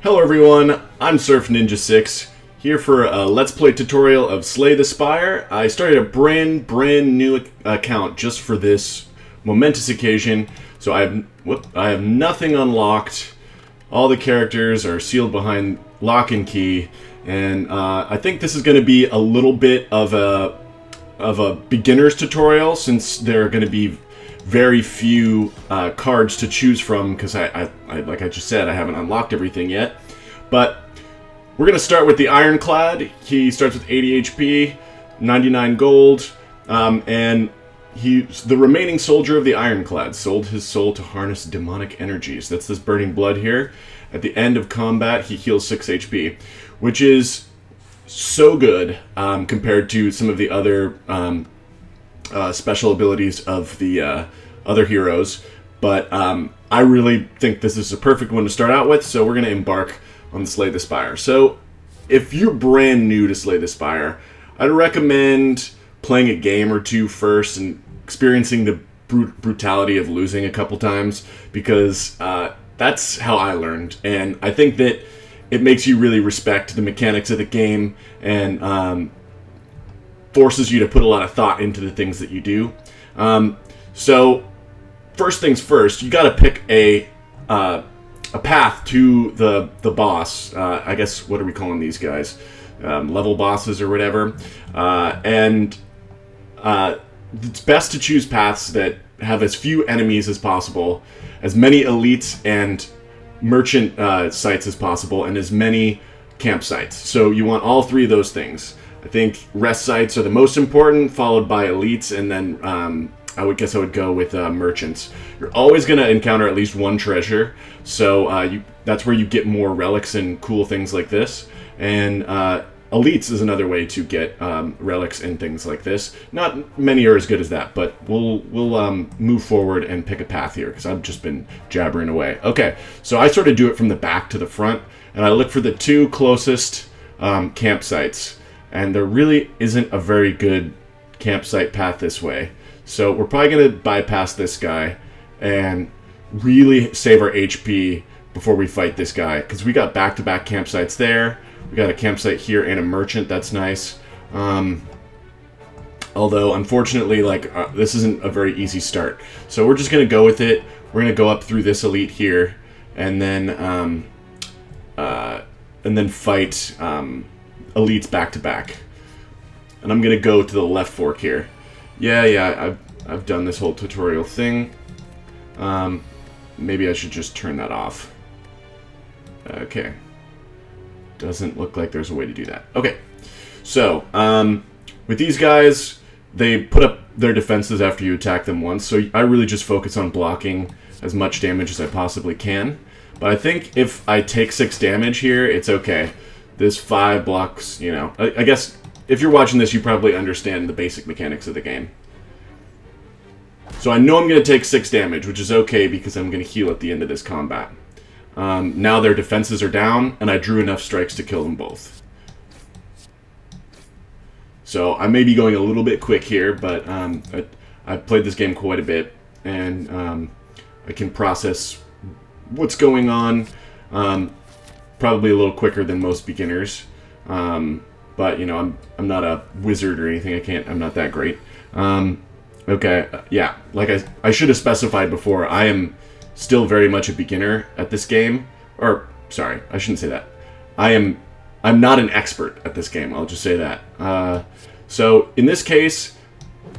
Hello everyone, I'm Surf Ninja 6 here for a Let's Play tutorial of Slay the Spire. I started a brand new account just for this momentous occasion, so I have nothing unlocked. All the characters are sealed behind lock and key, and I think this is going to be a little bit of a beginner's tutorial since there are going to be very few cards to choose from because I like I just said, I haven't unlocked everything yet. But we're going to start with the Ironclad. He starts with 80 HP, 99 gold, and he's the remaining soldier of the Ironclad. Sold his soul to harness demonic energies. That's this burning blood here. At the end of combat, he heals 6 HP, which is so good compared to some of the other special abilities of the other heroes. But I really think this is a perfect one to start out with, so we're going to embark on Slay the Spire. So, if you're brand new to Slay the Spire, I'd recommend playing a game or two first and experiencing the brutality of losing a couple times, because that's how I learned, and I think that it makes you really respect the mechanics of the game and forces you to put a lot of thought into the things that you do. So, first things first, you got to pick a path to the boss. I guess, what are we calling these guys? Level bosses or whatever. And it's best to choose paths that have as few enemies as possible, as many elites and merchant sites as possible, and as many campsites. So you want all three of those things. I think rest sites are the most important, followed by elites, and then I would go with merchants. You're always going to encounter at least one treasure, so that's where you get more relics and cool things like this. And elites is another way to get relics and things like this. Not many are as good as that, but we'll move forward and pick a path here, because I've just been jabbering away. Okay, so I sort of do it from the back to the front, and I look for the two closest campsites. And there really isn't a very good campsite path this way. So we're probably going to bypass this guy and really save our HP before we fight this guy, because we got back-to-back campsites there. We got a campsite here and a merchant. That's nice. Although, unfortunately, this isn't a very easy start. So we're just going to go with it. We're going to go up through this elite here, and then fight elites back-to-back. And I'm going to go to the left fork here. Yeah, I've done this whole tutorial thing. Maybe I should just turn that off. Okay. Doesn't look like there's a way to do that. Okay. So, with these guys, they put up their defenses after you attack them once, so I really just focus on blocking as much damage as I possibly can. But I think if I take 6 damage here, it's okay. This 5 blocks, you know. I guess if you're watching this, you probably understand the basic mechanics of the game. So I know I'm going to take 6 damage, which is okay because I'm going to heal at the end of this combat. Now their defenses are down, and I drew enough strikes to kill them both. So I may be going a little bit quick here, but I've played this game quite a bit, and I can process what's going on probably a little quicker than most beginners. But, you know, I'm not a wizard or anything. I'm not that great. Okay, yeah, like I should have specified before, I am still very much a beginner at this game. Or, sorry, I shouldn't say that. I'm not an expert at this game, I'll just say that. So, in this case,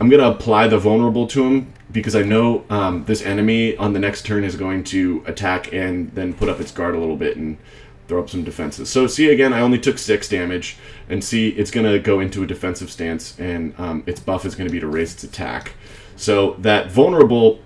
I'm going to apply the vulnerable to him, because I know this enemy on the next turn is going to attack and then put up its guard a little bit and throw up some defenses. So see, again, I only took 6 damage, and see, it's going to go into a defensive stance, and its buff is going to be to raise its attack. So that vulnerable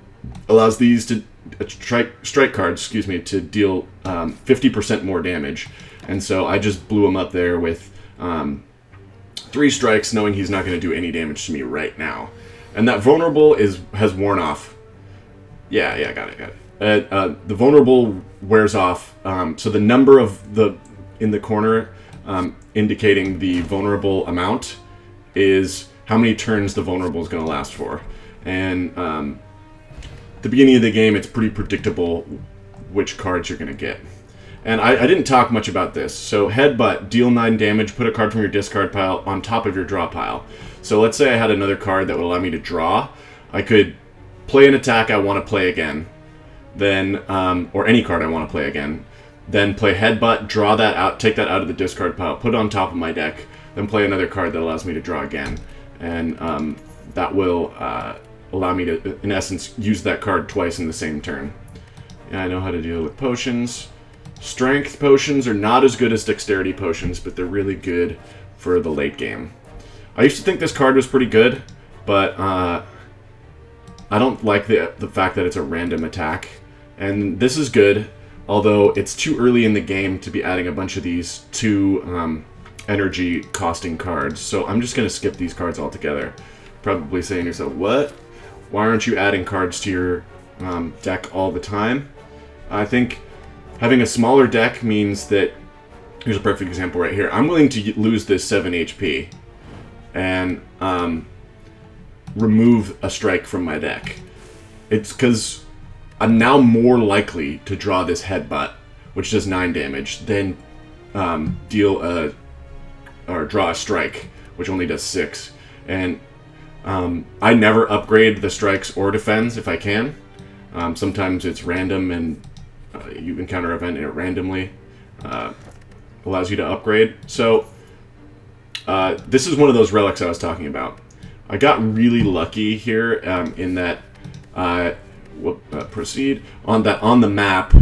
allows these to strike cards, to deal 50% more damage, and so I just blew him up there with 3 strikes, knowing he's not going to do any damage to me right now. And that vulnerable has worn off. Yeah, got it. The vulnerable wears off, so the number of in the corner indicating the vulnerable amount is how many turns the vulnerable is going to last for. And at the beginning of the game, it's pretty predictable which cards you're going to get. And I didn't talk much about this. So Headbutt, deal 9 damage, put a card from your discard pile on top of your draw pile. So let's say I had another card that would allow me to draw. I could play an attack I want to play again, then or any card I want to play again, then play Headbutt, draw that out, take that out of the discard pile, put it on top of my deck, then play another card that allows me to draw again. And that will allow me to, in essence, use that card twice in the same turn. Yeah, I know how to deal with potions. Strength potions are not as good as dexterity potions, but they're really good for the late game. I used to think this card was pretty good, but I don't like the fact that it's a random attack. And this is good, although it's too early in the game to be adding a bunch of these 2 energy costing cards. So I'm just going to skip these cards altogether. Probably saying to yourself, what? Why aren't you adding cards to your deck all the time? I think having a smaller deck means that, here's a perfect example right here. I'm willing to lose this 7 HP and remove a strike from my deck. It's because I'm now more likely to draw this Headbutt, which does 9 damage, than draw a strike, which only does 6. And I never upgrade the strikes or defense if I can. Sometimes it's random and you encounter an event and it randomly allows you to upgrade. So this is one of those relics I was talking about. I got really lucky here in that proceed on the map.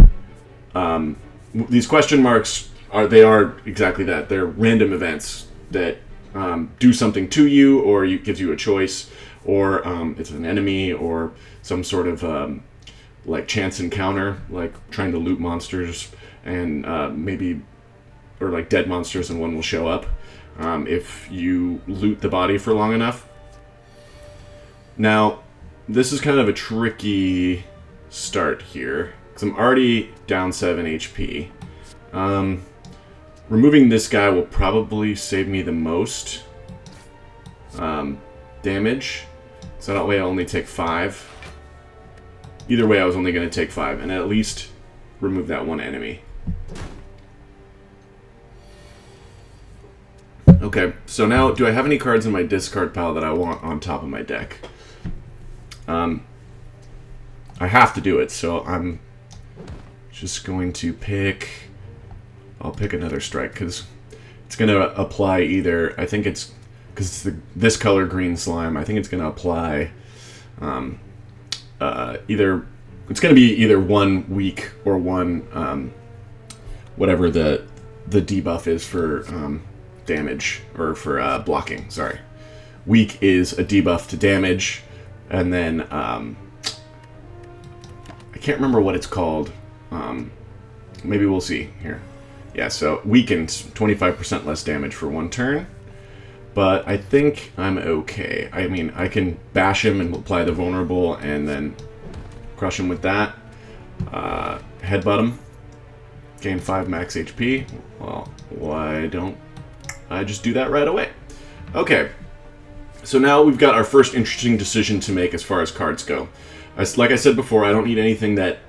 These question marks are exactly that. They're random events that do something to you, or gives you a choice, or it's an enemy, or some sort of like chance encounter, like trying to loot monsters, and maybe, or like dead monsters, and one will show up if you loot the body for long enough. Now, this is kind of a tricky start here, because I'm already down 7 HP. Removing this guy will probably save me the most damage, so that way I only take 5. Either way, I was only going to take 5, and at least remove that one enemy. Okay, so now, do I have any cards in my discard pile that I want on top of my deck? I have to do it, so I'm just going to pick... I'll pick another strike, because it's going to apply either... I think it's... because it's this color green slime, I think it's going to apply... either it's going to be either 1 weak or 1 whatever the debuff is for damage, or for blocking. Sorry, weak is a debuff to damage, and then I can't remember what it's called. Maybe we'll see here. Yeah, so weakened, 25% less damage for 1 turn. But I think I'm okay. I mean, I can bash him and apply the vulnerable and then crush him with that. Headbutt him. Gain 5 max HP. Well, why don't I just do that right away? Okay. So now we've got our first interesting decision to make as far as cards go. Like I said before, I don't need anything that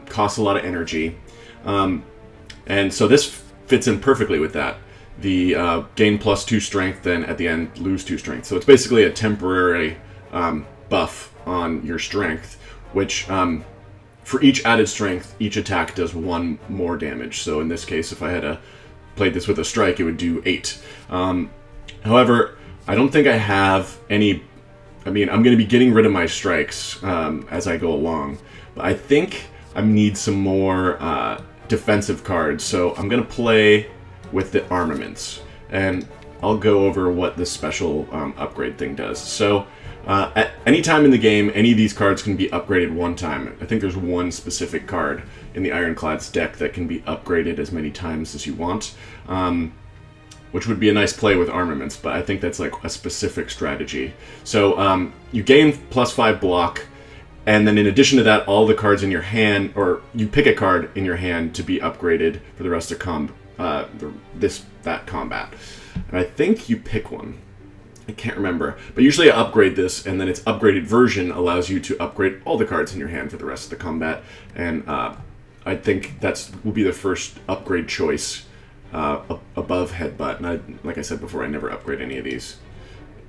costs a lot of energy. And so this fits in perfectly with that. The gain +2 strength, then at the end lose 2 strength. So it's basically a temporary buff on your strength, which for each added strength, each attack does 1 more damage. So in this case, if I had played this with a strike, it would do 8. However, I don't think I have any... I mean, I'm going to be getting rid of my strikes as I go along. But I think I need some more defensive cards. So I'm going to play with the armaments, and I'll go over what this special upgrade thing does. So at any time in the game, any of these cards can be upgraded 1 time. I think there's 1 specific card in the Ironclad's deck that can be upgraded as many times as you want, which would be a nice play with armaments, but I think that's like a specific strategy. So you gain +5 block, and then in addition to that, all the cards in your hand, or you pick a card in your hand to be upgraded for the rest of that combat. And I think you pick one. I can't remember. But usually I upgrade this, and then its upgraded version allows you to upgrade all the cards in your hand for the rest of the combat. And I think will be the first upgrade choice above headbutt. And like I said before, I never upgrade any of these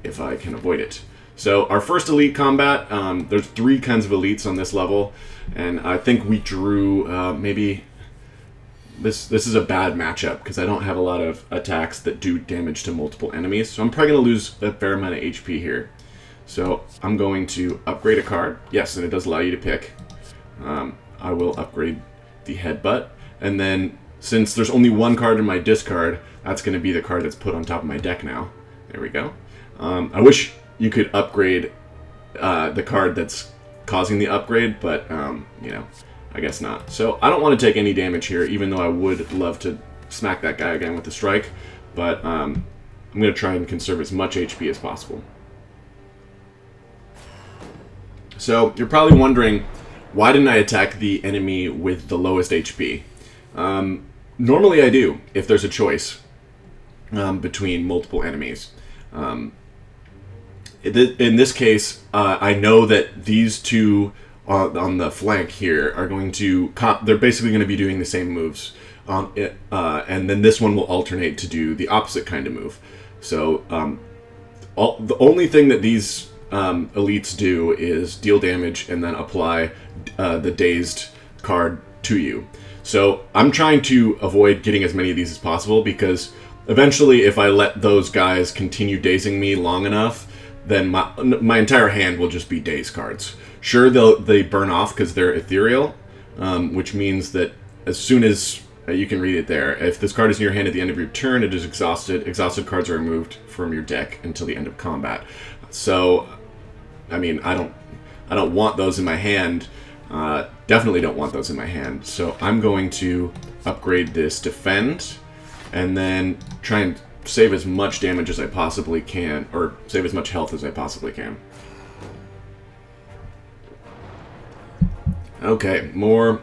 if I can avoid it. So our first elite combat, there's 3 kinds of elites on this level, and I think we drew maybe... This is a bad matchup because I don't have a lot of attacks that do damage to multiple enemies, so I'm probably going to lose a fair amount of HP here. So I'm going to upgrade a card. Yes, and it does allow you to pick. I will upgrade the headbutt, and then since there's only 1 card in my discard, that's going to be the card that's put on top of my deck now. There we go. I wish you could upgrade the card that's causing the upgrade, but you know, I guess not. So I don't want to take any damage here, even though I would love to smack that guy again with the strike, but I'm going to try and conserve as much HP as possible. So you're probably wondering, why didn't I attack the enemy with the lowest HP? Normally I do, if there's a choice between multiple enemies. In this case, I know that these 2 on the flank here are going to... They're basically going to be doing the same moves. And then this one will alternate to do the opposite kind of move. So the only thing that these elites do is deal damage and then apply the dazed card to you. So I'm trying to avoid getting as many of these as possible, because eventually if I let those guys continue dazing me long enough, then my entire hand will just be dazed cards. Sure, they burn off because they're ethereal, which means that as soon as you can read it there, if this card is in your hand at the end of your turn, it is exhausted. Exhausted cards are removed from your deck until the end of combat. So, I mean, I don't want those in my hand. Definitely don't want those in my hand. So I'm going to upgrade this defend, and then try and save as much damage as I possibly can, or save as much health as I possibly can. Okay, more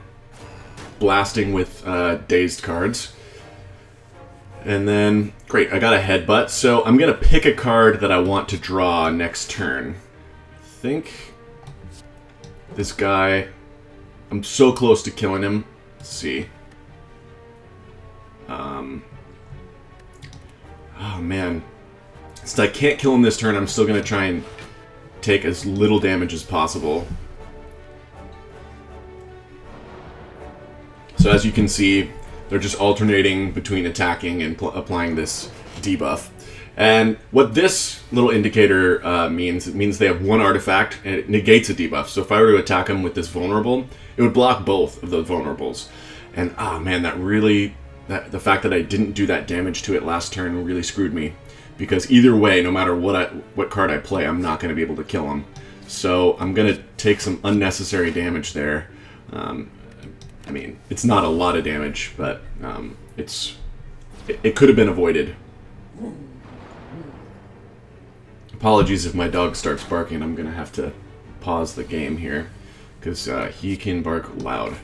blasting with dazed cards. And then, great, I got a headbutt, so I'm going to pick a card that I want to draw next turn. I think this guy, I'm so close to killing him. Let's see. Oh man, since I can't kill him this turn, I'm still going to try and take as little damage as possible. So as you can see, they're just alternating between attacking and applying this debuff. And what this little indicator means, it means they have 1 artifact and it negates a debuff. So if I were to attack them with this vulnerable, it would block both of those vulnerables. And oh man, the fact that I didn't do that damage to it last turn really screwed me. Because either way, no matter what card I play, I'm not going to be able to kill him. So I'm going to take some unnecessary damage there. I mean, it's not a lot of damage, but it could have been avoided. Apologies if my dog starts barking. I'm going to have to pause the game here, because he can bark loud.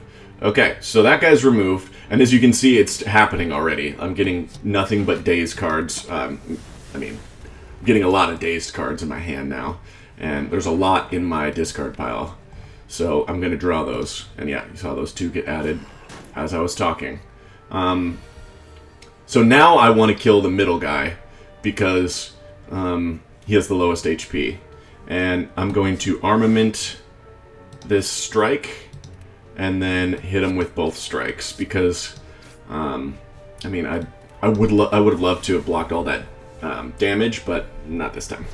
Okay, so that guy's removed, and as you can see, it's happening already. I'm getting nothing but dazed cards. I mean, I'm getting a lot of dazed cards in my hand now, and there's a lot in my discard pile. So I'm going to draw those. And yeah, you saw those 2 get added as I was talking. So now I want to kill the middle guy because he has the lowest HP. And I'm going to armament this strike and then hit him with both strikes because, I mean, I would have loved to have blocked all that damage, but not this time.